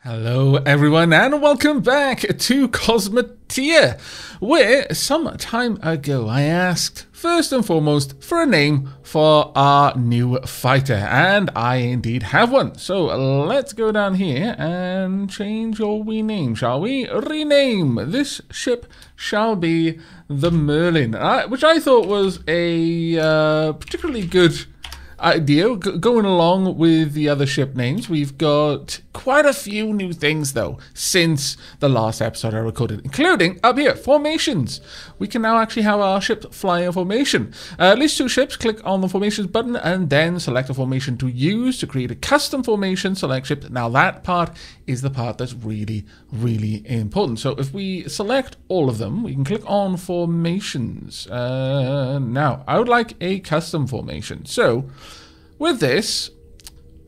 Hello everyone and welcome back to Cosmoteer, where some time ago I asked first and foremost for a name for our new fighter, and I indeed have one. So let's go down here and change your wee name, shall we? Rename this ship shall be the Merlin, which I thought was a particularly good idea. Going along with the other ship names, we've got quite a few new things though since the last episode I recorded, including up here, formations. We can now actually have our ship fly in formation. At least two ships. Click on the formations button and then select a formation to use to create a custom formation. Select ship. Now that part is the part that's really important. So if we select all of them, we can click on formations. Now I would like a custom formation. So with this,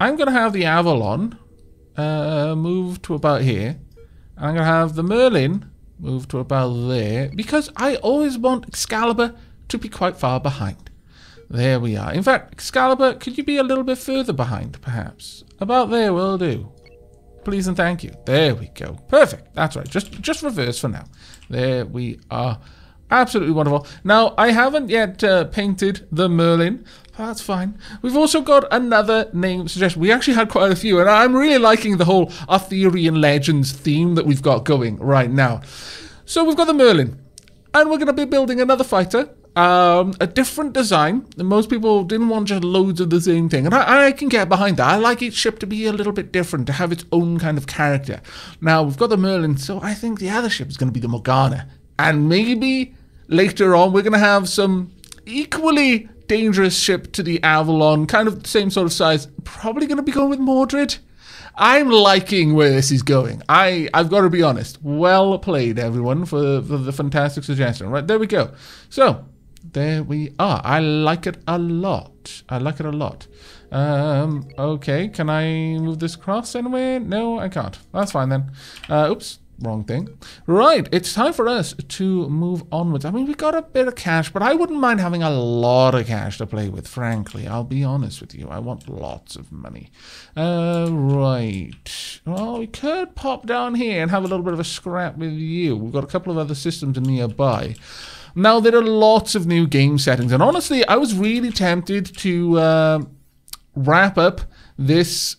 I'm going to have the Avorion move to about here. I'm going to have the Merlin move to about there, because I always want Excalibur to be quite far behind. There we are. In fact, Excalibur, could you be a little bit further behind, perhaps? About there will do. Please and thank you. There we go. Perfect. That's right. Just reverse for now. There we are. Absolutely wonderful. Now, I haven't yet painted the Merlin. That's fine. We've also got another name suggestion. We actually had quite a few, and I'm really liking the whole Arthurian legends theme that we've got going right now. So we've got the Merlin, and we're going to be building another fighter. A different design. Most people didn't want just loads of the same thing, and I can get behind that. I like each ship to be a little bit different, to have its own kind of character. Now, we've got the Merlin, so I think the other ship is going to be the Morgana. And maybe later on, we're going to have some equally dangerous ship to the Avorion, kind of the same sort of size. Probably going to be going with Mordred. I'm liking where this is going. I've got to be honest. Well played, everyone, for the fantastic suggestion. Right, there we go. So, there we are. I like it a lot. I like it a lot. Okay, can I move this across anywhere? No, I can't. That's fine then. Oops. Wrong thing. Right, it's time for us to move onwards. I mean, we got a bit of cash, but I wouldn't mind having a lot of cash to play with, frankly. I'll be honest with you. I want lots of money. Right. Well, we could pop down here and have a little bit of a scrap with you. We've got a couple of other systems nearby. Now, there are lots of new game settings, and honestly, I was really tempted to wrap up this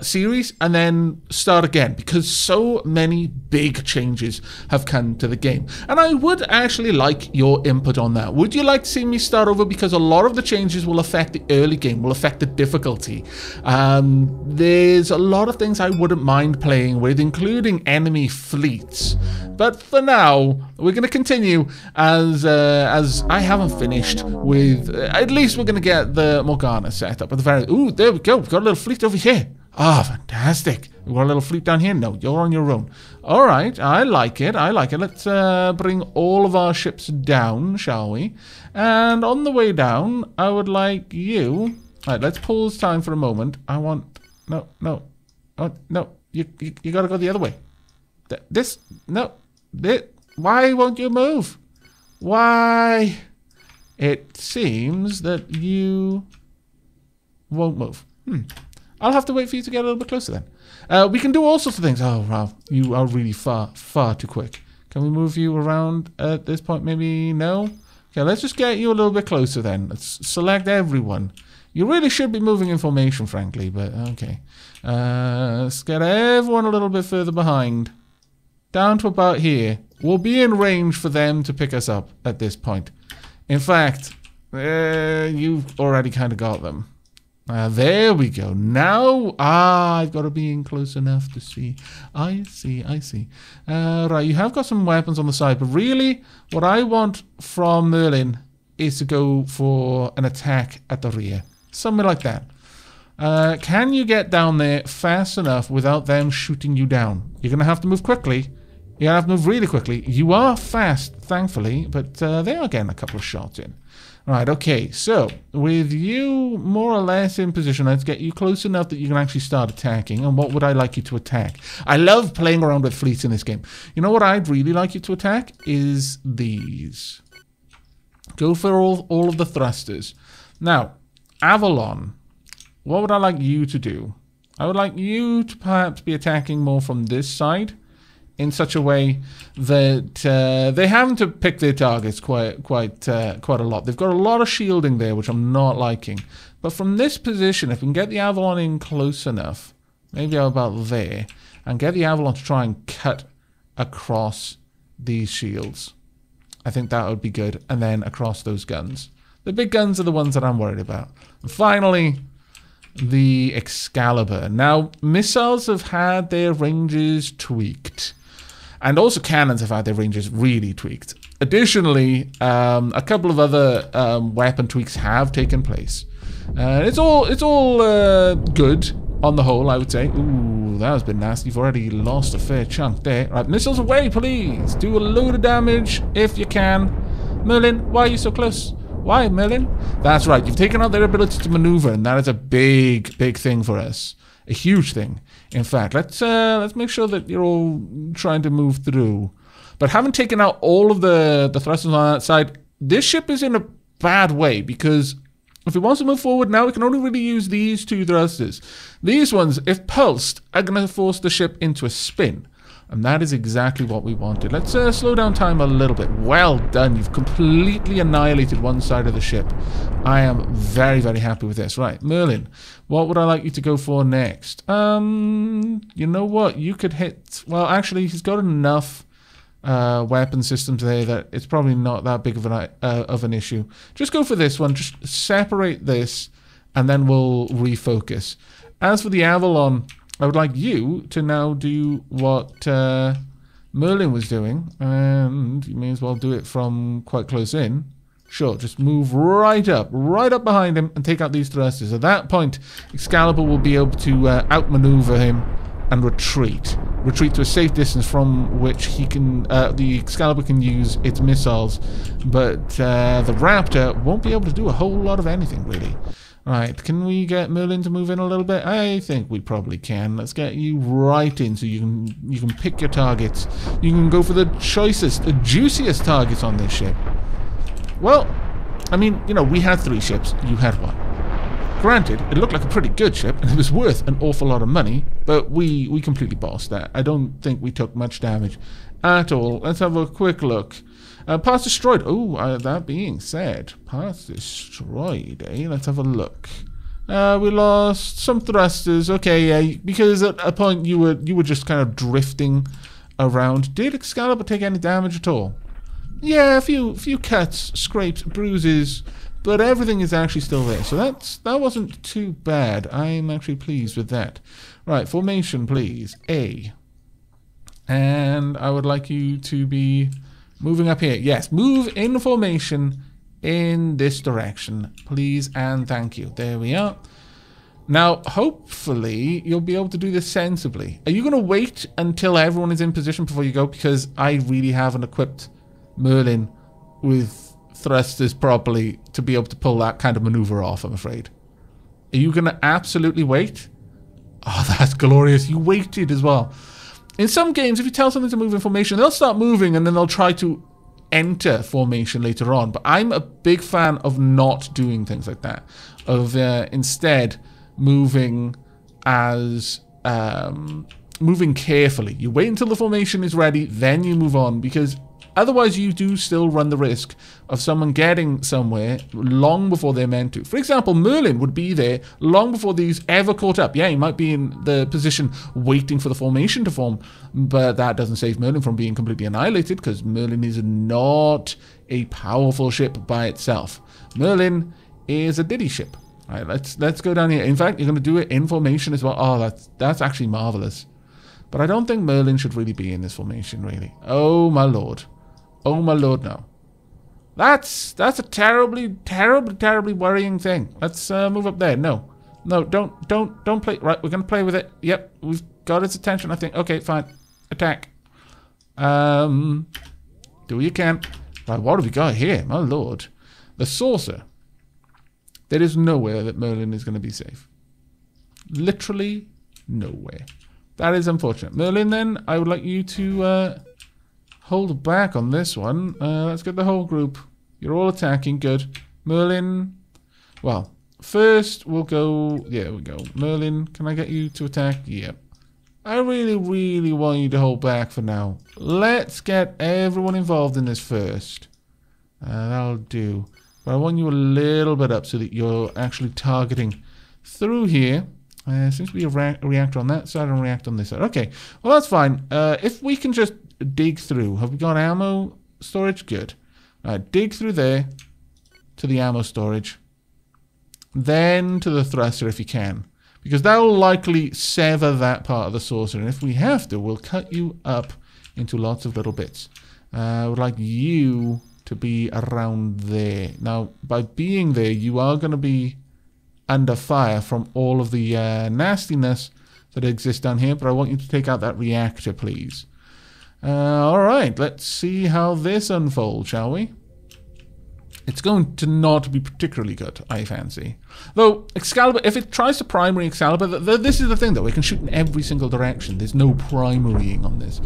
series and then start again, because so many big changes have come to the game, and I would actually like your input on that. Would you like to see me start over? Because a lot of the changes will affect the early game, will affect the difficulty. There's a lot of things I wouldn't mind playing with, including enemy fleets, but for now we're going to continue as I haven't finished with, at least we're going to get the Morgana set up at the very, ooh, there we go, we've got a little fleet over here. Ah, oh, fantastic. We've got a little fleet down here. No, you're on your own. All right, I like it. I like it. Let's bring all of our ships down, shall we? And on the way down, I would like you... All right, let's pause time for a moment. I want... No. Oh, no. You got to go the other way. Why won't you move? Why? It seems that you won't move. I'll have to wait for you to get a little bit closer then. We can do all sorts of things. Oh, wow. You are really far too quick. Can we move you around at this point? Maybe no? Okay, let's just get you a little bit closer then. Let's select everyone. You really should be moving in formation, frankly, but okay. Let's get everyone a little bit further behind. Down to about here. We'll be in range for them to pick us up at this point. In fact, you've already kind of got them. There we go. Now, I've got to be in close enough to see. I see. Right, you have got some weapons on the side, but really, what I want from Merlin is to go for an attack at the rear. Something like that. Can you get down there fast enough without them shooting you down? You're going to have to move quickly. You're going to have to move really quickly. You are fast, thankfully, but they are getting a couple of shots in. Right, okay, so with you more or less in position, let's get you close enough that you can actually start attacking. And what would I like you to attack? I love playing around with fleets in this game. You know what I'd really like you to attack? Is these. Go for all of the thrusters. Now, Avorion, what would I like you to do? I would like you to perhaps be attacking more from this side in such a way that they have to pick their targets quite a lot. They've got a lot of shielding there, which I'm not liking. But from this position, if we can get the Avalon in close enough, maybe about there, and get the Avalon to try and cut across these shields, I think that would be good. And then across those guns. The big guns are the ones that I'm worried about. And finally, the Excalibur. Now, missiles have had their ranges tweaked. And also cannons have had their ranges really tweaked. Additionally, a couple of other weapon tweaks have taken place. It's all good on the whole, I would say. Ooh, that has been nasty. You've already lost a fair chunk there. Right, missiles away, please. Do a load of damage if you can. Merlin, why are you so close? Why, Merlin? That's right. You've taken out their ability to maneuver, and that is a big, big thing for us. A huge thing. In fact, let's make sure that you're all trying to move through. But having taken out all of the thrusters on that side, this ship is in a bad way because if it wants to move forward now, we can only really use these two thrusters. These ones, if pulsed, are going to force the ship into a spin. And that is exactly what we wanted. Let's slow down time a little bit. Well done. You've completely annihilated one side of the ship. I am very, very happy with this. Right, Merlin, what would I like you to go for next? You know what? You could hit... Well, actually, he's got enough weapon systems there that it's probably not that big of an issue. Just go for this one. Just separate this, and then we'll refocus. As for the Avalon... I would like you to now do what Merlin was doing, and you may as well do it from quite close in. Sure, just move right up behind him and take out these thrusters. At that point, Excalibur will be able to outmaneuver him and retreat. Retreat to a safe distance from which he can, the Excalibur can use its missiles, but the Raptor won't be able to do a whole lot of anything, really. Right, can we get Merlin to move in a little bit? I think we probably can. Let's get you right in so you can pick your targets. You can go for the choicest, the juiciest targets on this ship. Well, I mean, you know, we had 3 ships. You had 1. Granted, it looked like a pretty good ship, and it was worth an awful lot of money, but we completely bossed that. I don't think we took much damage at all. Let's have a quick look. Parts destroyed. Oh, that being said, parts destroyed, eh? Let's have a look. We lost some thrusters. Okay, yeah, because at a point you were just kind of drifting around. Did Excalibur take any damage at all? Yeah, a few cuts, scrapes, bruises, but everything is actually still there. So that wasn't too bad. I'm actually pleased with that. Right, formation, please. A. And I would like you to be moving up here. Yes, move in formation in this direction, please and thank you. There we are. Now, hopefully, you'll be able to do this sensibly. Are you going to wait until everyone is in position before you go? Because I really haven't equipped Merlin with thrusters properly to be able to pull that kind of maneuver off, I'm afraid. Are you going to absolutely wait? Oh, that's glorious. You waited as well. In some games, if you tell something to move in formation, they'll start moving and then they'll try to enter formation later on. But I'm a big fan of not doing things like that. Of instead moving as... moving carefully. You wait until the formation is ready, then you move on. Because otherwise you do still run the risk of someone getting somewhere long before they're meant to. For example, Merlin would be there long before these ever caught up. Yeah, he might be in the position waiting for the formation to form, but that doesn't save Merlin from being completely annihilated because Merlin is not a powerful ship by itself. Merlin is a diddy ship. All right, let's go down here. In fact, you're going to do it in formation as well. Oh, that's actually marvelous. But I don't think Merlin should really be in this formation, really. Oh, my lord. Oh, my lord, no. That's a terribly, terribly, terribly worrying thing. Let's move up there. No, don't play. Right, we're gonna play with it. Yep, we've got its attention, I think. Okay, fine. Attack. Do what you can. Right, what have we got here? My lord, the saucer. There is nowhere that Merlin is going to be safe. Literally nowhere. That is unfortunate. Merlin, then I would like you to hold back on this one. Let's get the whole group. You're all attacking. Good. Merlin. Well, First, we'll go... There we go. Merlin, can I get you to attack? Yep. I really, really want you to hold back for now. Let's get everyone involved in this first. That'll do. But I want you a little bit up so that you're actually targeting through here. Seems to be a reactor on that side and a reactor on this side. Okay, well that's fine. If we can just dig through. Have we got ammo storage? Good. Dig through there to the ammo storage. Then to the thruster if you can. Because that will likely sever that part of the saucer. And if we have to, we'll cut you up into lots of little bits. I would like you to be around there. Now, by being there, you are going to be under fire from all of the nastiness that exists down here. But I want you to take out that reactor, please. Alright, let's see how this unfolds, shall we? It's going to not be particularly good, I fancy. Though, Excalibur, if it tries to primary Excalibur, this is the thing though, it can shoot in every single direction. There's no primarying on this.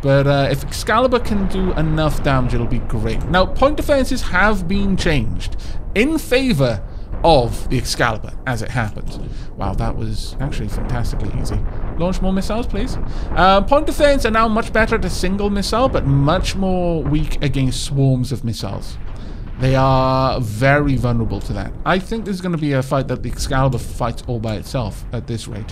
But if Excalibur can do enough damage, it'll be great. Now, point defenses have been changed in favor of the Excalibur, as it happens. Wow, that was actually fantastically easy. Launch more missiles, please. Point defense are now much better at a single missile, but much more weak against swarms of missiles. They are very vulnerable to that. I think this is going to be a fight that the Excalibur fights all by itself at this rate.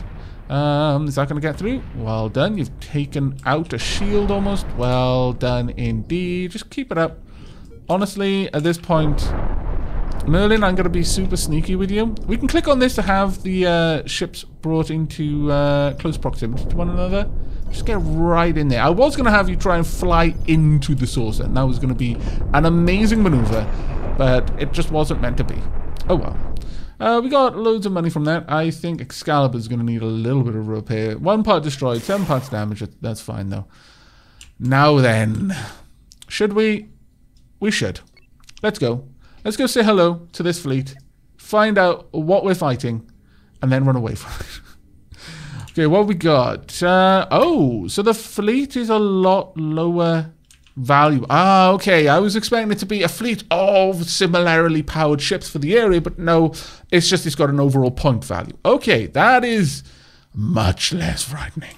Is that going to get through? Well done. You've taken out a shield almost. Well done indeed. Just keep it up. Honestly, at this point, Merlin, I'm going to be super sneaky with you. We can click on this to have the ships brought into close proximity to one another. Just get right in there. I was going to have you try and fly into the saucer, and that was going to be an amazing maneuver, but it just wasn't meant to be. Oh well. We got loads of money from that. I think Excalibur's going to need a little bit of repair. 1 part destroyed, 7 parts damaged. That's fine, though. Now then. Should we? We should. Let's go. Let's go say hello to this fleet, find out what we're fighting, and then run away from it. Okay, what we got? Oh, so the fleet is a lot lower value. Ah, okay. I was expecting it to be a fleet of similarly powered ships for the area, but no, it's just it's got an overall point value. Okay, that is much less frightening.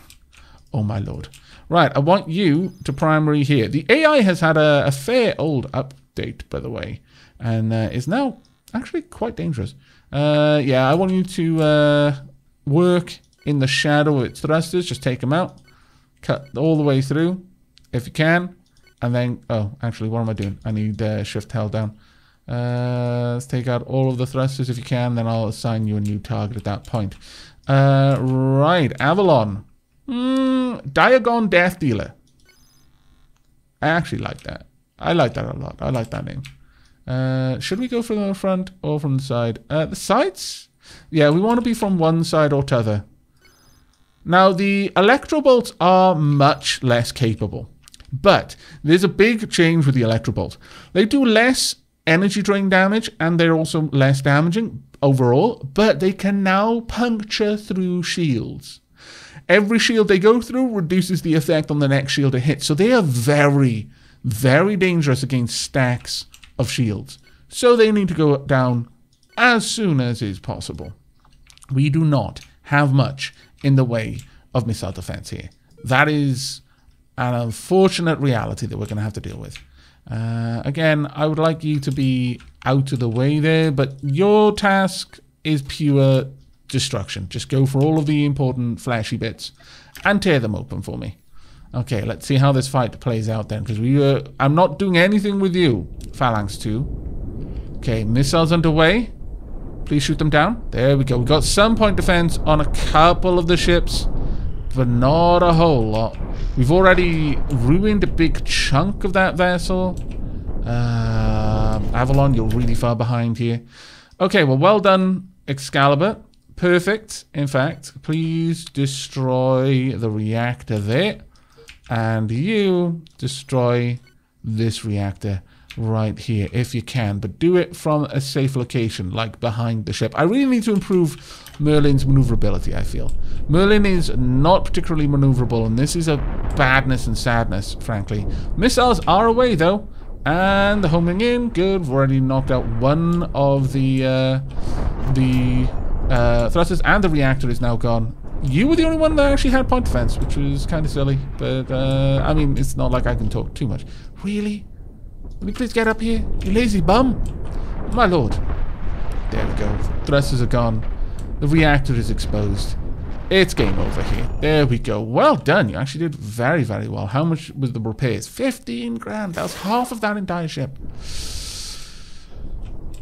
Oh, my lord. Right, I want you to primary here. The AI has had a fair old update, by the way, and is now actually quite dangerous. Yeah, I want you to work in the shadow of its thrusters. Just take them out. Cut all the way through, if you can. And then, oh, actually, what am I doing? I need shift held down. Let's take out all of the thrusters if you can. Then I'll assign you a new target at that point. Right, Avalon. Diagon Death Dealer. I actually like that. I like that a lot. I like that name. Should we go from the front or from the side? The sides? Yeah, we want to be from one side or t'other. Now, the Electrobolts are much less capable. But there's a big change with the Electrobolt. They do less energy drain damage, and they're also less damaging overall, but they can now puncture through shields. Every shield they go through reduces the effect on the next shield it hits. So they are very, very dangerous against stacks of shields. So they need to go down as soon as is possible. We do not have much in the way of missile defense here. That is an unfortunate reality that we're going to have to deal with. Again, I would like you to be out of the way there, but your task is pure destruction. Just go for all of the important flashy bits and tear them open for me. Okay, let's see how this fight plays out then, because I'm not doing anything with you, Phalanx 2. Okay, missiles underway. Please shoot them down. There we go. We've got some point defense on a couple of the ships, but not a whole lot. We've already ruined a big chunk of that vessel. Avalon, you're really far behind here. Okay, well done, Excalibur. Perfect. In fact, please destroy the reactor there. And you destroy this reactor right here if you can, but do it from a safe location, like behind the ship. I really need to improve Merlin's maneuverability, I feel. Merlin is not particularly maneuverable, and this is a badness and sadness, frankly. Missiles are away, though. And the homing in, good. We've already knocked out one of the thrusters, and the reactor is now gone. You were the only one that actually had point defense, which was kind of silly. But, I mean, it's not like I can talk too much. Really? Will you please get up here, you lazy bum? My lord. There we go. Thrusters are gone. The reactor is exposed. It's game over here. There we go. Well done. You actually did very, very well. How much was the repairs? 15 grand. That was half of that entire ship.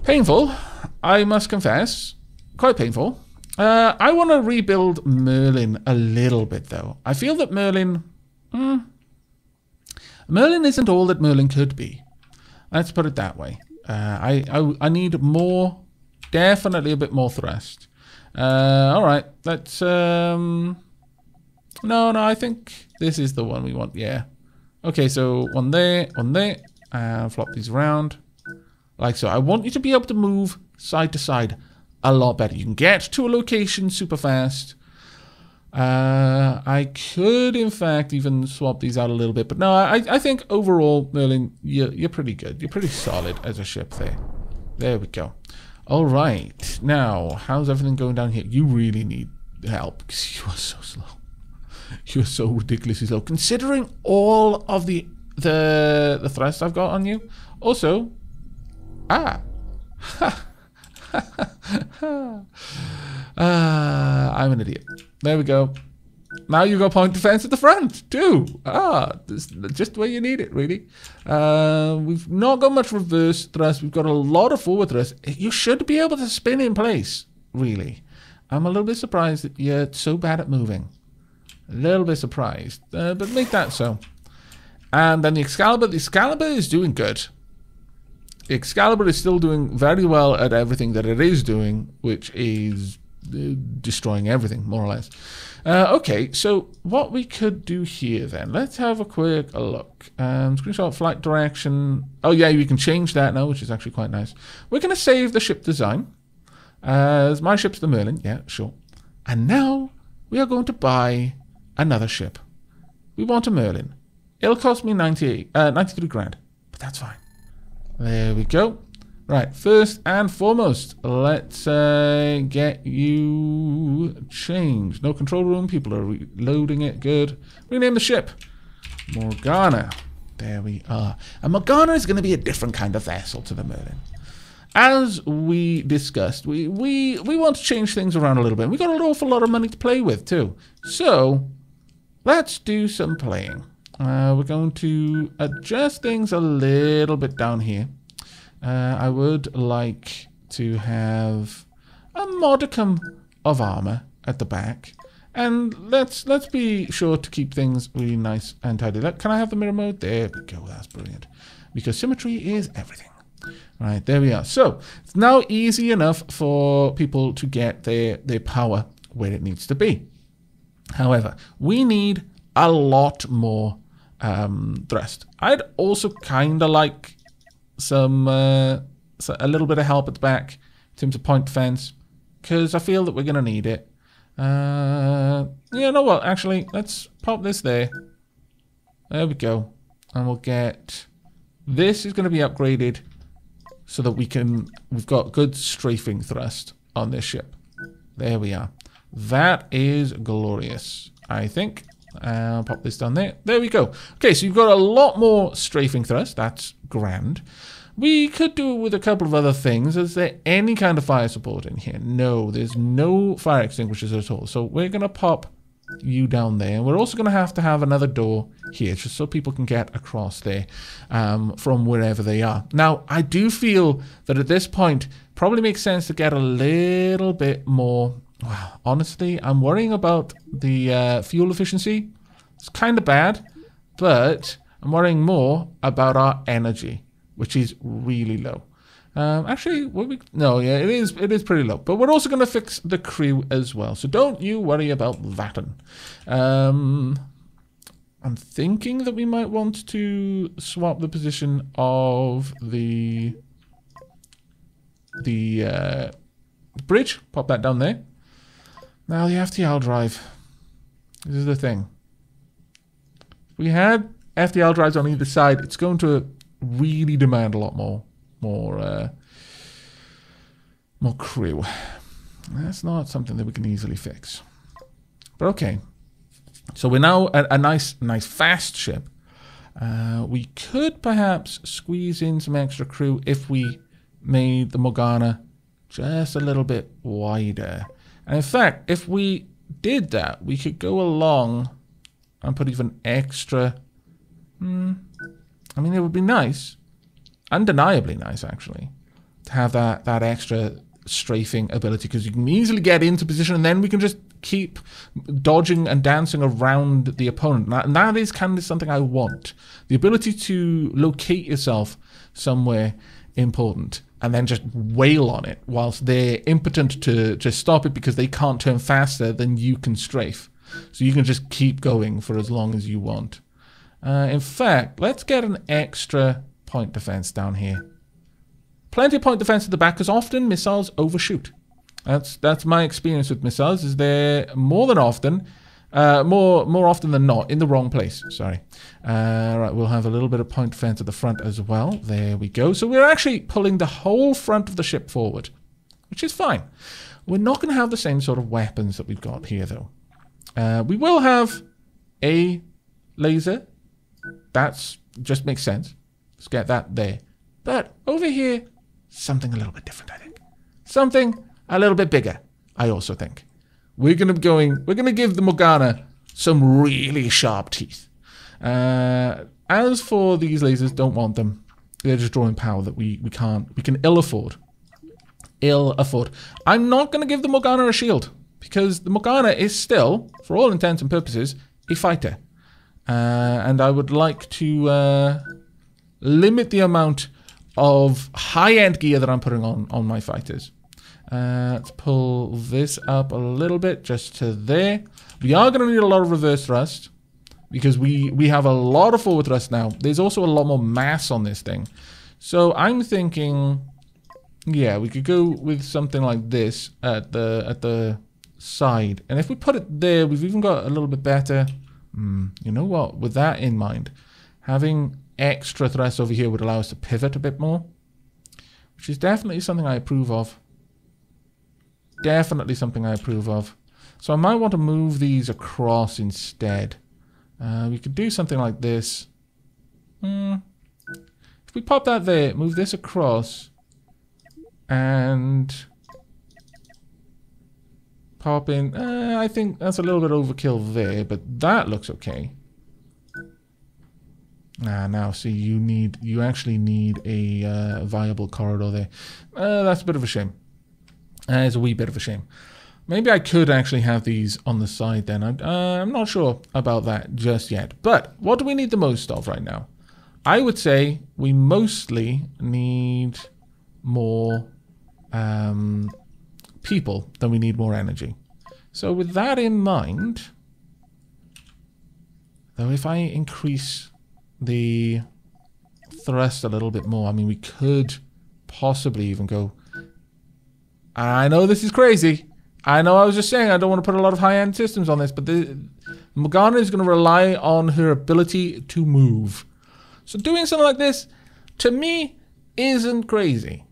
Painful, I must confess. Quite painful. I want to rebuild Merlin a little bit, though. I feel that Merlin... Merlin isn't all that Merlin could be. Let's put it that way. I need more... Definitely a bit more thrust. Alright, let's, no, I think this is the one we want, yeah. Okay, so one there, and flop these around, like so. I want you to be able to move side to side a lot better. You can get to a location super fast. I could, in fact, even swap these out a little bit, but no, I think overall, Merlin, you're pretty good. You're pretty solid as a ship there. There we go. All right, now, how's everything going down here? You really need help, because you are so slow. You are so ridiculously slow, considering all of the thrust I've got on you. Also, I'm an idiot. There we go. Now you've got point defense at the front, too. This is just where you need it, really. We've not got much reverse thrust. We've got a lot of forward thrust. You should be able to spin in place, really. I'm a little bit surprised that you're so bad at moving. A little bit surprised, but make that so. And then the Excalibur. The Excalibur is doing good. The Excalibur is still doing very well at everything that it is doing, which is destroying everything, more or less. Okay, so what we could do here then, let's have a quick look. Screenshot flight direction. Oh yeah, we can change that now, which is actually quite nice. We're going to save the ship design. As my ship's the Merlin, yeah, sure. And now we are going to buy another ship. We want a Merlin. It'll cost me 93 grand, but that's fine. There we go. Right, first and foremost, let's get you changed. No control room, people are reloading it, good. Rename the ship. Morgana. There we are. And Morgana is going to be a different kind of vessel to the Merlin. As we discussed, we want to change things around a little bit. We got an awful lot of money to play with too. So, let's do some playing. We're going to adjust things a little bit down here. I would like to have a modicum of armor at the back, and let's be sure to keep things really nice and tidy. Can I have the mirror mode? There we go. That's brilliant, because symmetry is everything. Right, there we are. So it's now easy enough for people to get their power where it needs to be. However, we need a lot more thrust. I'd also kind of like a little bit of help at the back in terms of point defense, because I feel that we're going to need it. Yeah, no, well, actually, let's pop this there. There we go. And we'll get... This is going to be upgraded so that we've got good strafing thrust on this ship. There we are. That is glorious, I think. I'll pop this down there. There we go. Okay, so you've got a lot more strafing thrust. That's grand. We could do it with a couple of other things. Is there any kind of fire support in here? No, there's no fire extinguishers at all. So we're going to pop you down there. And we're also going to have another door here, just so people can get across there from wherever they are. Now, I do feel that at this point, probably makes sense to get a little bit more... Wow, honestly, I'm worrying about the fuel efficiency. It's kind of bad, but I'm worrying more about our energy, which is really low. Actually, yeah, it is pretty low. But we're also going to fix the crew as well, so don't you worry about that. I'm thinking that we might want to swap the position of the bridge. Pop that down there. Now the FTL drive. This is the thing. If we had FTL drives on either side, it's going to really demand a lot more crew. That's not something that we can easily fix. But okay. So we're now a nice fast ship. We could perhaps squeeze in some extra crew if we made the Morgana just a little bit wider. And in fact, if we did that, we could go along and put even extra... I mean, it would be nice. Undeniably nice, actually. To have that extra strafing ability, because you can easily get into position and then we can just keep dodging and dancing around the opponent. And that is kind of something I want. The ability to locate yourself somewhere important and then just wail on it whilst they're impotent to stop it because they can't turn faster than you can strafe. So you can just keep going for as long as you want. In fact, let's get an extra point defense down here. Plenty of point defense at the back, because often missiles overshoot. That's my experience with missiles, is they're more often than not in the wrong place. Sorry. Right, we'll have a little bit of point defense at the front as well. There we go. So we're actually pulling the whole front of the ship forward, which is fine. We're not going to have the same sort of weapons that we've got here, though. We will have a laser. That's just makes sense. Let's get that there. But over here, something a little bit different, I think. Something a little bit bigger, I also think. We're gonna give the Morgana some really sharp teeth. As for these lasers, don't want them. They're just drawing power that we can ill afford. I'm not gonna give the Morgana a shield, because the Morgana is still, for all intents and purposes, a fighter. And I would like to limit the amount of high-end gear that I'm putting on my fighters. Let's pull this up a little bit, just to there. We are going to need a lot of reverse thrust, because we have a lot of forward thrust now. There's also a lot more mass on this thing. So I'm thinking, yeah, we could go with something like this at the side. And if we put it there, we've even got a little bit better. You know what? With that in mind, having extra thrust over here would allow us to pivot a bit more, which is definitely something I approve of. Definitely something I approve of. So I might want to move these across instead. We could do something like this. If we pop that there, move this across, and pop in. I think that's a little bit overkill there, but that looks okay. Now see, you actually need a viable corridor there. That's a bit of a shame. It's a wee bit of a shame. Maybe I could actually have these on the side then. I'm not sure about that just yet. But what do we need the most of right now? I would say we mostly need more people than we need more energy. So with that in mind, though, if I increase the thrust a little bit more, I mean, we could possibly even go... I know this is crazy. I know I was just saying I don't want to put a lot of high-end systems on this, but the Morgana is going to rely on her ability to move. So doing something like this, to me, isn't crazy.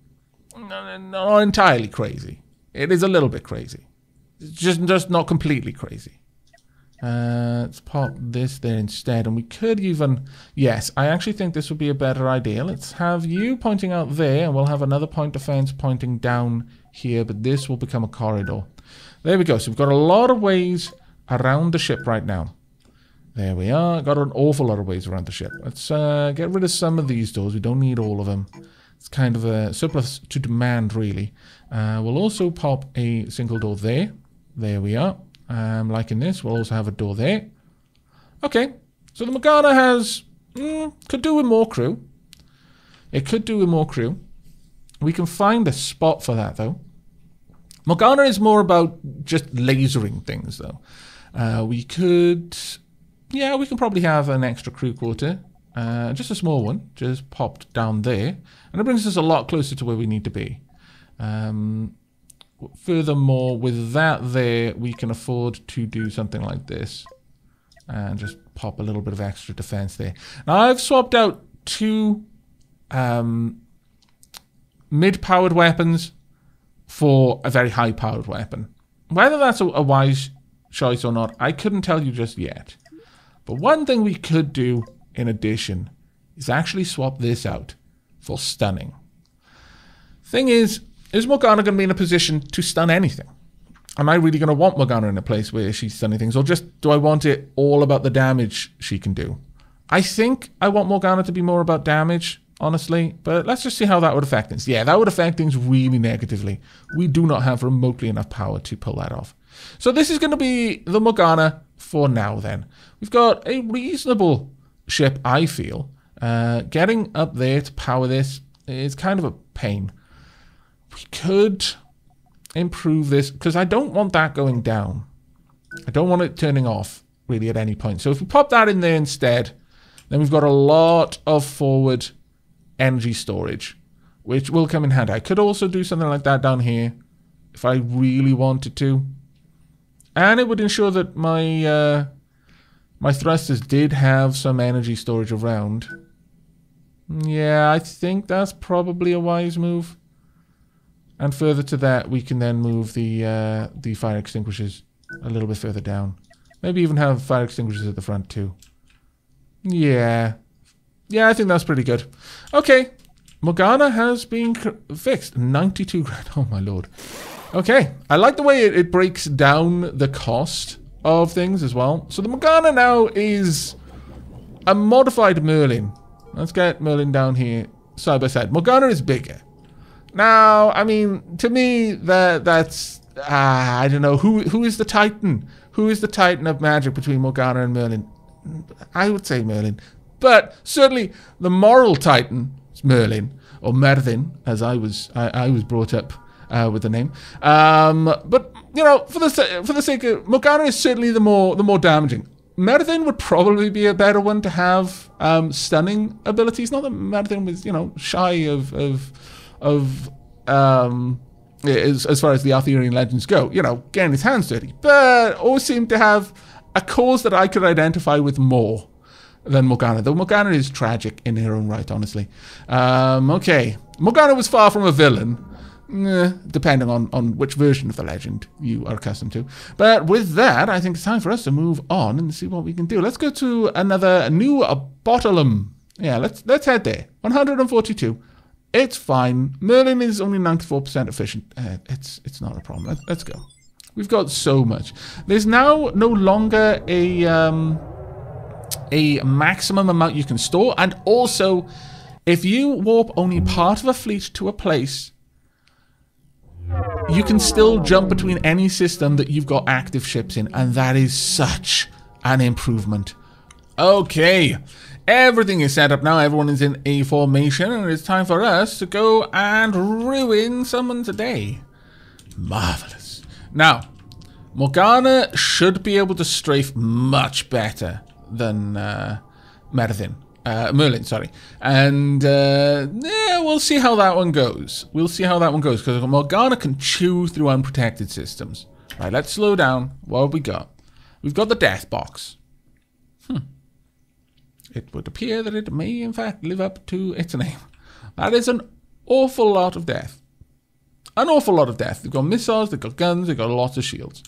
Not entirely crazy. It is a little bit crazy. It's just not completely crazy. Let's pop this there instead, and we could even... Yes, I actually think this would be a better idea. Let's have you pointing out there, and we'll have another point of defense pointing down here, but this will become a corridor. There we go. So we've got a lot of ways around the ship right now. There we are. Got an awful lot of ways around the ship. Let's get rid of some of these doors. We don't need all of them. It's kind of a surplus to demand, really. We'll also pop a single door there. There we are. Liking this. We'll also have a door there. Okay. So the Morgana has... could do with more crew. It could do with more crew. We can find a spot for that, though. Morgana is more about just lasering things, though. We could... Yeah, we can probably have an extra crew quarter. Just a small one. Just popped down there. And it brings us a lot closer to where we need to be. Furthermore, with that there, we can afford to do something like this. And just pop a little bit of extra defense there. Now, I've swapped out 2 mid-powered weapons for a very high-powered weapon. Whether that's a wise choice or not, I couldn't tell you just yet. But one thing we could do in addition is actually swap this out for stunning. Thing is Morgana going to be in a position to stun anything? Am I really going to want Morgana in a place where she's stunning things? Or just do I want it all about the damage she can do? I think I want Morgana to be more about damage, honestly. But let's just see how that would affect things. Yeah, that would affect things really negatively. We do not have remotely enough power to pull that off. So this is going to be the Morgana for now then. We've got a reasonable ship, I feel. Getting up there to power this is kind of a pain. We could improve this, because I don't want that going down. I don't want it turning off, really, at any point. So if we pop that in there instead, then we've got a lot of forward energy storage, which will come in handy. I could also do something like that down here, if I really wanted to. And it would ensure that my my thrusters did have some energy storage around. Yeah, I think that's probably a wise move. And further to that, we can then move the fire extinguishers a little bit further down. Maybe even have fire extinguishers at the front too. Yeah. Yeah, I think that's pretty good. Okay. Morgana has been fixed. 92 grand. Oh my lord. Okay. I like the way it breaks down the cost of things as well. So the Morgana now is a modified Merlin. Let's get Merlin down here side by side. Morgana is bigger. Now, I mean, to me, that's I don't know, who is the Titan? Who is the Titan of magic between Morgana and Merlin? I would say Merlin. But certainly the moral Titan is Merlin, or Merlin, as I was brought up with the name. But you know, for the sake of Morgana, is certainly the more damaging. Merlin would probably be a better one to have stunning abilities. Not that Merlin was, you know, shy of as far as the Arthurian legends go, you know, getting his hands dirty, but always seemed to have a cause that I could identify with more than Morgana, though Morgana is tragic in her own right, honestly. Okay, Morgana was far from a villain, depending on which version of the legend you are accustomed to. But with that, I think it's time for us to move on and see what we can do. Let's go to another new bottlum. Yeah, let's head there. 142. It's fine. Merlin is only 94% efficient. It's not a problem. Let's go. We've got so much. There's now no longer a maximum amount you can store, and also, if you warp only part of a fleet to a place, you can still jump between any system that you've got active ships in, and that is such an improvement. Okay. Everything is set up now, everyone is in a formation, and it's time for us to go and ruin someone's day. Marvelous. Now, Morgana should be able to strafe much better than Merlin, sorry. And yeah, we'll see how that one goes. We'll see how that one goes, because Morgana can chew through unprotected systems. Right, let's slow down. What have we got? We've got the death box. It would appear that it may, in fact, live up to its name. That is an awful lot of death. An awful lot of death. They've got missiles, they've got guns, they've got lots of shields.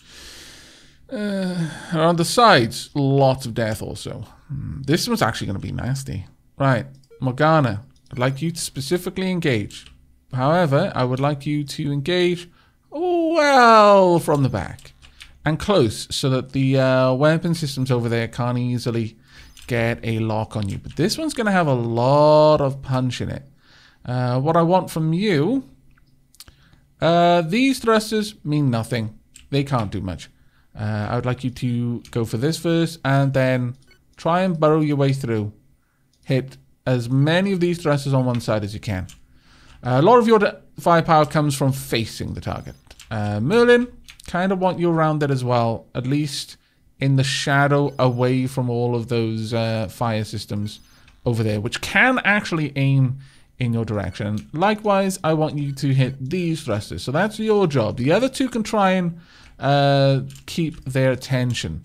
Around the sides, lots of death also. This one's actually going to be nasty. Right, Morgana, I'd like you to specifically engage. However, I would like you to engage well from the back and close, so that the weapon systems over there can't easily get a lock on you. But this one's going to have a lot of punch in it. What I want from you, these thrusters mean nothing. They can't do much. I would like you to go for this first, and then try and burrow your way through. Hit as many of these thrusters on one side as you can. A lot of your firepower comes from facing the target. Merlin, kind of want you around it as well, at least in the shadow, away from all of those fire systems over there, which can actually aim in your direction. Likewise, I want you to hit these thrusters. So that's your job. The other two can try and keep their attention.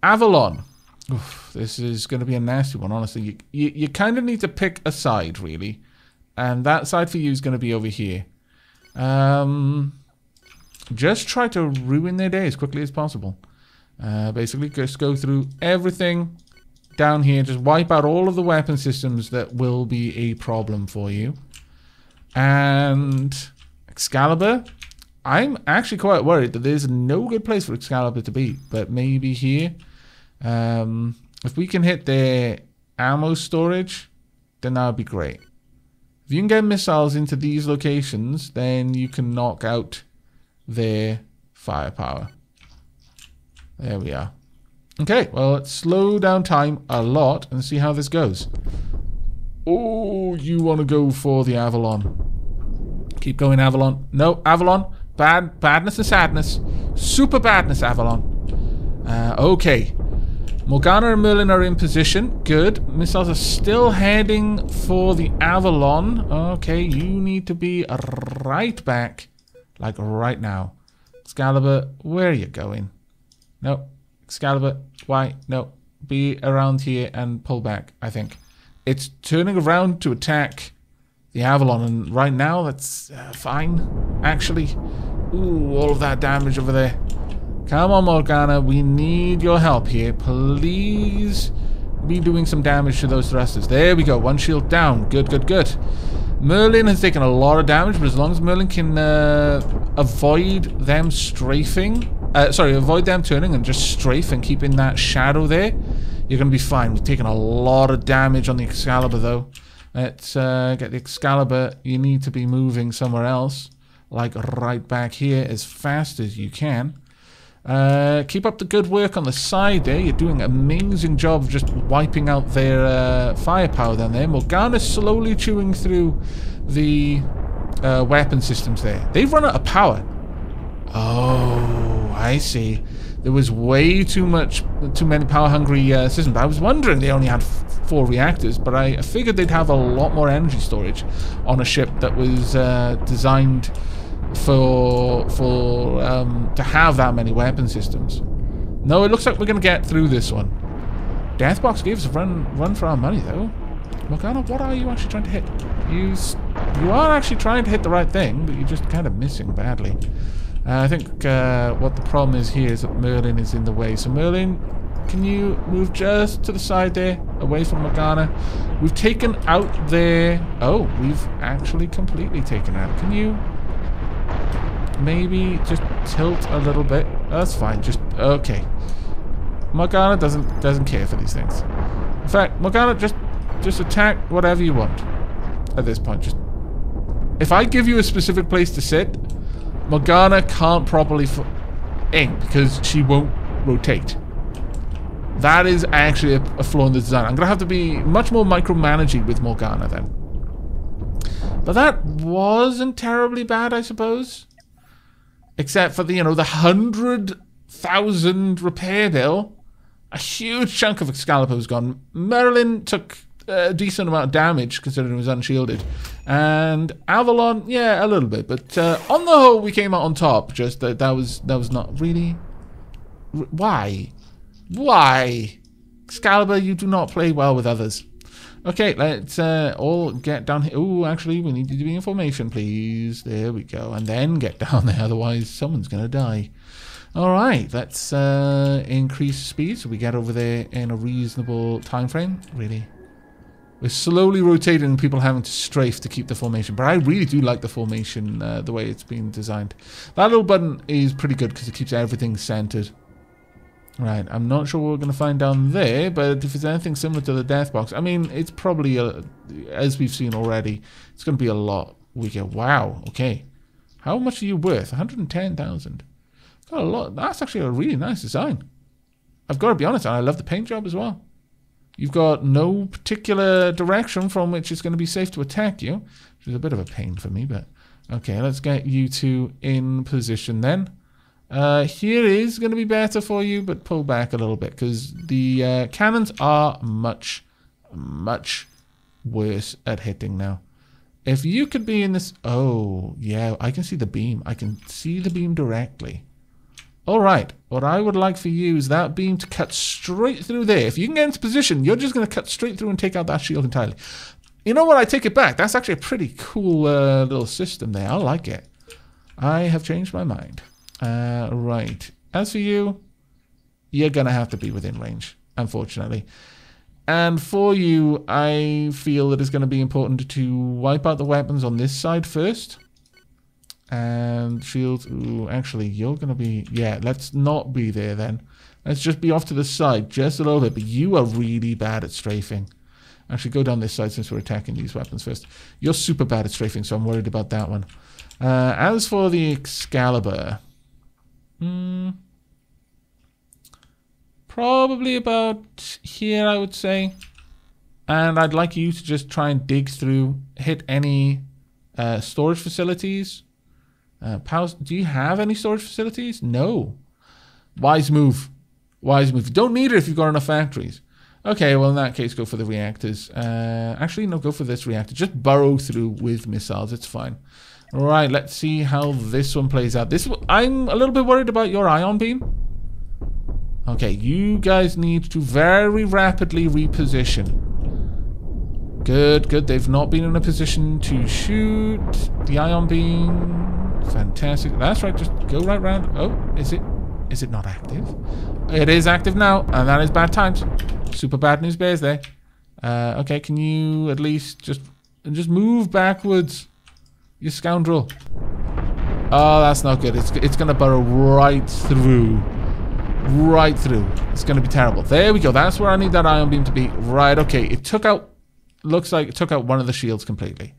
Avorion. Oof, this is going to be a nasty one, honestly. You kind of need to pick a side, really. And that side for you is going to be over here. Just try to ruin their day as quickly as possible. Basically, just go through everything down here. Just wipe out all of the weapon systems that will be a problem for you. And Excalibur, I'm actually quite worried that there's no good place for Excalibur to be. But maybe here. If we can hit their ammo storage, then that would be great. If you can get missiles into these locations, then you can knock out their firepower. There we are. Okay, well, let's slow down time a lot and see how this goes. Oh, you want to go for the Avalon. Keep going, Avalon. No, Avalon. Badness and sadness. Super badness, Avalon. Okay. Morgana and Merlin are in position. Good. Missiles are still heading for the Avalon. Okay, you need to be right back. Like right now. Excalibur, where are you going? No. Excalibur, why? No. Be around here and pull back, I think. It's turning around to attack the Avalon, and right now that's fine, actually. Ooh, all of that damage over there. Come on, Morgana, we need your help here. Please be doing some damage to those thrusters. There we go, one shield down. Good, good, good. Merlin has taken a lot of damage, but as long as Merlin can avoid them strafing, avoid them turning and just strafe and keeping that shadow there, you're going to be fine. We've taken a lot of damage on the Excalibur, though. Let's get the Excalibur. You need to be moving somewhere else, like right back here as fast as you can. Keep up the good work on the side there. You're doing an amazing job of just wiping out their firepower down there. Morgana's slowly chewing through the weapon systems there. They've run out of power. Oh, I see. There was way too many power-hungry systems. I was wondering they only had 4 reactors, but I figured they'd have a lot more energy storage on a ship that was designed to have that many weapon systems. No, it looks like we're going to get through this one. Deathbox gave us a run for our money, though. Morgana, what are you actually trying to hit? You are actually trying to hit the right thing, but you're just kind of missing badly. I think what the problem is here is that Merlin is in the way. So Merlin, can you move just to the side there, away from Morgana? We've taken out their... Oh, we've actually completely taken out. Can you maybe just tilt a little bit? That's fine. Just okay. Morgana doesn't care for these things. In fact, Morgana, just attack whatever you want at this point. Just if I give you a specific place to sit, Morgana can't properly aim because she won't rotate. That is actually a flaw in the design. I'm going to have to be much more micromanaging with Morgana then. But that wasn't terribly bad, I suppose. Except for the, the 100,000 repair bill. A huge chunk of Excalibur was gone. Merlin took a decent amount of damage considering it was unshielded. And Avalon, yeah, a little bit. But on the whole, we came out on top. Just that was not really... Why? Why? Excalibur, you do not play well with others. Okay, let's all get down here. Ooh, actually, we need to be in formation, please. There we go. And then get down there, otherwise someone's going to die. Alright, let's increase speed so we get over there in a reasonable time frame. Really. We're slowly rotating and people having to strafe to keep the formation. But I really do like the formation, the way it's been designed. That little button is pretty good because it keeps everything centered. Right, I'm not sure what we're going to find down there, but if it's anything similar to the death box, I mean, it's probably, as we've seen already, it's going to be a lot weaker. Wow, okay. How much are you worth? 110,000. Got a lot. That's actually a really nice design. I've got to be honest, and I love the paint job as well. You've got no particular direction from which it's going to be safe to attack you, which is a bit of a pain for me, but okay, let's get you two in position then. Here is going to be better for you, but pull back a little bit because the cannons are much, much worse at hitting now. If you could be in this... Oh, yeah, I can see the beam. I can see the beam directly. All right, what I would like for you is that beam to cut straight through there. If you can get into position, you're just going to cut straight through and take out that shield entirely. You know what? I take it back. That's actually a pretty cool little system there. I like it. I have changed my mind. Right. As for you, you're going to have to be within range, unfortunately. And for you, I feel that it's going to be important to wipe out the weapons on this side first. And shields. Ooh, actually, you're going to be... Yeah, let's not be there then. Let's just be off to the side just a little bit. But you are really bad at strafing. Actually, go down this side since we're attacking these weapons first. You're super bad at strafing, so I'm worried about that one. As for the Excalibur... probably about here, I would say. And I'd like you to just try and dig through, hit any storage facilities. Do you have any storage facilities? No. Wise move. Wise move. You don't need it if you've got enough factories. Okay, well in that case, go for the reactors. Actually, no, go for this reactor. Just burrow through with missiles. It's fine. All right, let's see how this one plays out. I'm a little bit worried about your ion beam. Okay, you guys need to very rapidly reposition. Good, good. They've not been in a position to shoot the ion beam. Fantastic. That's right. Just go right round. Oh, is it not active? It is active now, and that is bad times. Super bad news bears there. Okay, can you at least just move backwards, you scoundrel? Oh, that's not good. It's gonna burrow right through. Right through. It's gonna be terrible. There we go. That's where I need that ion beam to be. Right, okay. It took out... Looks like it took out one of the shields completely.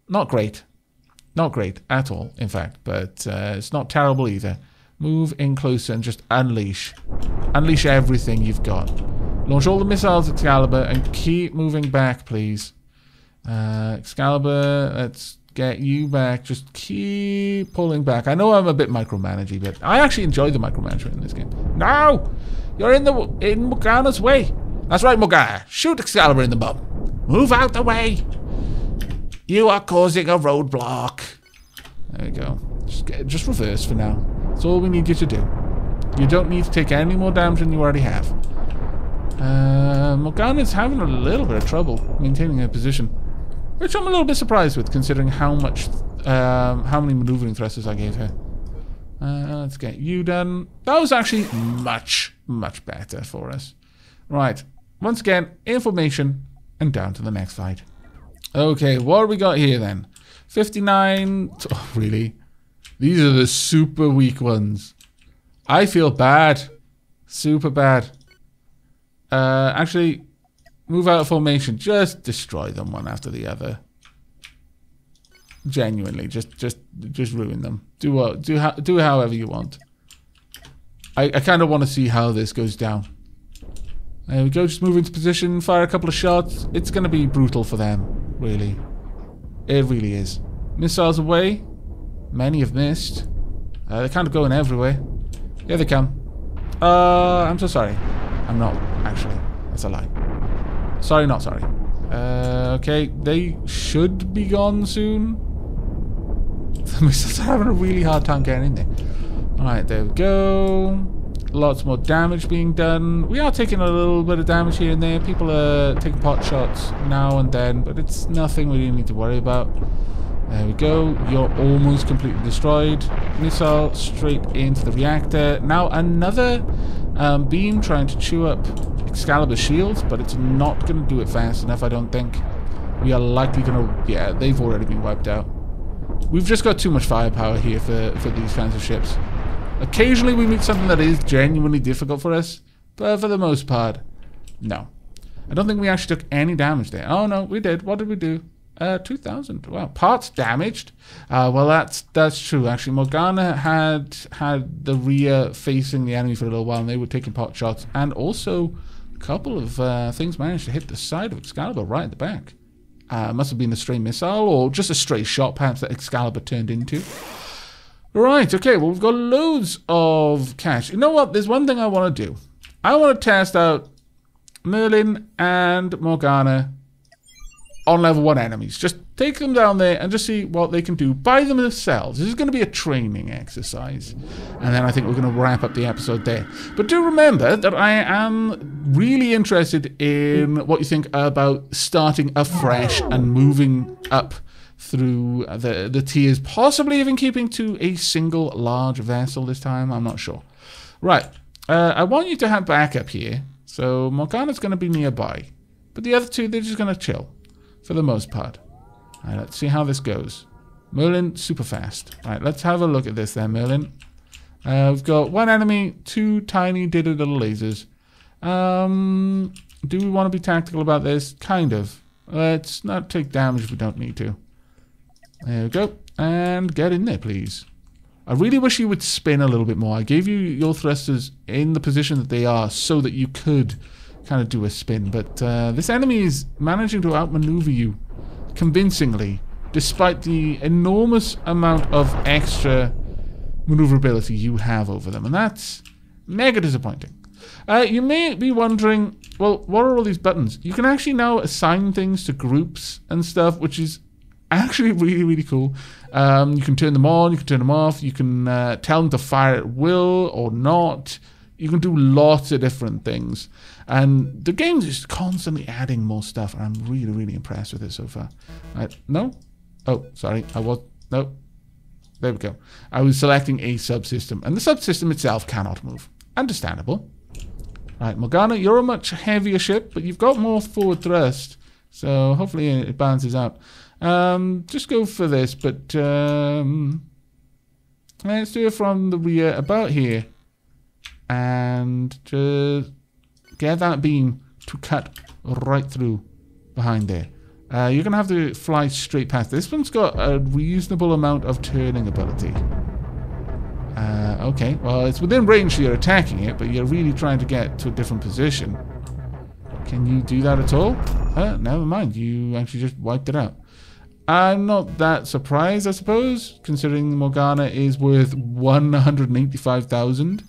Not great. Not great at all, in fact. But it's not terrible either. Move in closer and just unleash. Unleash everything you've got. Launch all the missiles, Excalibur, and keep moving back, please. Excalibur, let's get you back. Just keep pulling back. I know I'm a bit micromanaging, but I actually enjoy the micromanagement in this game. No! You're in Morgana's way. That's right, Morgana. Shoot Excalibur in the bum. Move out the way. You are causing a roadblock. There we go. Just reverse for now. That's all we need you to do. You don't need to take any more damage than you already have. Morgana's having a little bit of trouble maintaining her position, which I'm a little bit surprised with, considering how many maneuvering thrusters I gave her. Let's get you done. That was actually much, much better for us. Right. Once again, information and down to the next fight. Okay, what have we got here then? 59. Oh, really? These are the super weak ones. I feel bad. Super bad. Actually, move out of formation. Just destroy them one after the other. Genuinely, just ruin them. Do however you want. I kind of want to see how this goes down. There we go. Just move into position. Fire a couple of shots. It's going to be brutal for them. Really, it really is. Missiles away. Many have missed. They're kind of going everywhere. Here they come. I'm so sorry. I'm not, actually. That's a lie. Sorry, not sorry. Okay, they should be gone soon. The missiles are having a really hard time getting in there. Alright, there we go. Lots more damage being done. We are taking a little bit of damage here and there. People are taking pot shots now and then, but it's nothing we really need to worry about. There we go. You're almost completely destroyed. Missile straight into the reactor. Now another beam trying to chew up Excalibur's shields, but it's not going to do it fast enough, I don't think. We are likely going to... Yeah, they've already been wiped out. We've just got too much firepower here for these kinds of ships. Occasionally we meet something that is genuinely difficult for us, but for the most part, no. I don't think we actually took any damage there. Oh no, we did. What did we do? 2,000. Wow, parts damaged. Well, that's true. Actually, Morgana had the rear facing the enemy for a little while, and they were taking pot shots. And also, a couple of things managed to hit the side of Excalibur right at the back. Must have been a stray missile, or just a stray shot, perhaps, that Excalibur turned into. Right, okay, well, we've got loads of cash. You know what? There's one thing I want to do. I want to test out Merlin and Morgana on level 1 enemies. Just take them down there and just see what they can do by themselves. This is going to be a training exercise. And then I think we're going to wrap up the episode there. But do remember that I am really interested in what you think about starting afresh and moving up through the tiers. Possibly even keeping to a single large vessel this time. I'm not sure. Right. I want you to have backup here. So Morgana's going to be nearby. But the other two, they're just going to chill. For the most part. Alright, let's see how this goes. Merlin, super fast. Alright, let's have a look at this then, Merlin. We've got 1 enemy, 2 tiny little lasers. Do we want to be tactical about this? Kind of. Let's not take damage if we don't need to. There we go. And get in there, please. I really wish you would spin a little bit more. I gave you your thrusters in the position that they are so that you could kind of do a spin, but this enemy is managing to outmaneuver you convincingly, despite the enormous amount of extra maneuverability you have over them, and that's mega disappointing. You may be wondering, well, what are all these buttons? You can actually now assign things to groups and stuff, which is actually really, really cool. You can turn them on, you can turn them off, you can tell them to fire at will or not. You can do lots of different things. And the game's just constantly adding more stuff. And I'm really, really impressed with it so far. No? Oh, sorry. No. There we go. I was selecting a subsystem. And the subsystem itself cannot move. Understandable. Right, Morgana, you're a much heavier ship, but you've got more forward thrust. So hopefully it balances out. Just go for this, but let's do it from the rear about here. And just get that beam to cut right through behind there. You're going to have to fly straight past. This one's got a reasonable amount of turning ability. Okay, well, it's within range, so you're attacking it, but you're really trying to get to a different position. Can you do that at all? Never mind. You actually just wiped it out. I'm not that surprised, I suppose, considering Morgana is worth 185,000.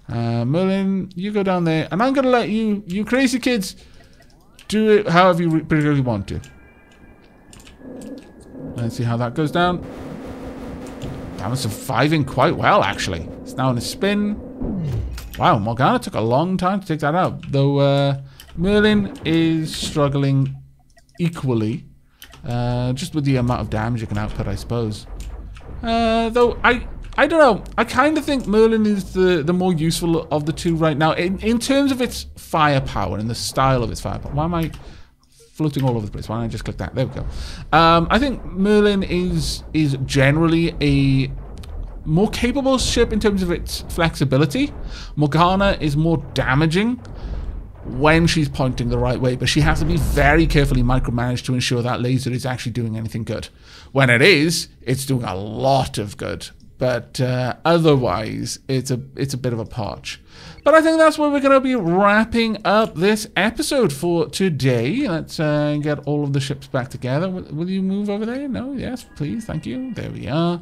Merlin, you go down there, and I'm going to let you crazy kids, do it however you particularly want to. Let's see how that goes down. That was surviving quite well, actually. It's now in a spin. Wow, Morgana took a long time to take that out, though Merlin is struggling equally, just with the amount of damage you can output, I suppose. Though I don't know. I kind of think Merlin is the more useful of the two right now in terms of its firepower and the style of its firepower. Why am I floating all over the place? Why don't I just click that? There we go. I think Merlin is generally a more capable ship in terms of its flexibility. Morgana is more damaging when she's pointing the right way, but she has to be very carefully micromanaged to ensure that laser is actually doing anything good. When it is, it's doing a lot of good. But otherwise, it's a bit of a potch. But I think that's where we're going to be wrapping up this episode for today. Let's get all of the ships back together. Will you move over there? No? Yes, please. Thank you. There we are.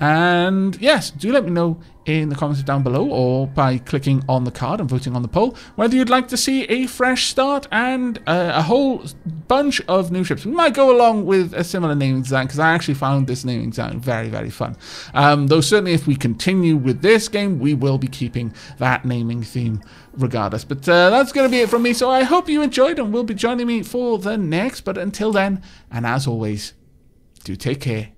And yes, do let me know in the comments down below or by clicking on the card and voting on the poll whether you'd like to see a fresh start and a whole bunch of new ships. We might go along with a similar naming design because I actually found this naming design very, very fun. Though certainly if we continue with this game, we will be keeping that naming theme regardless. But that's going to be it from me. So I hope you enjoyed and will be joining me for the next. But until then, and as always, do take care.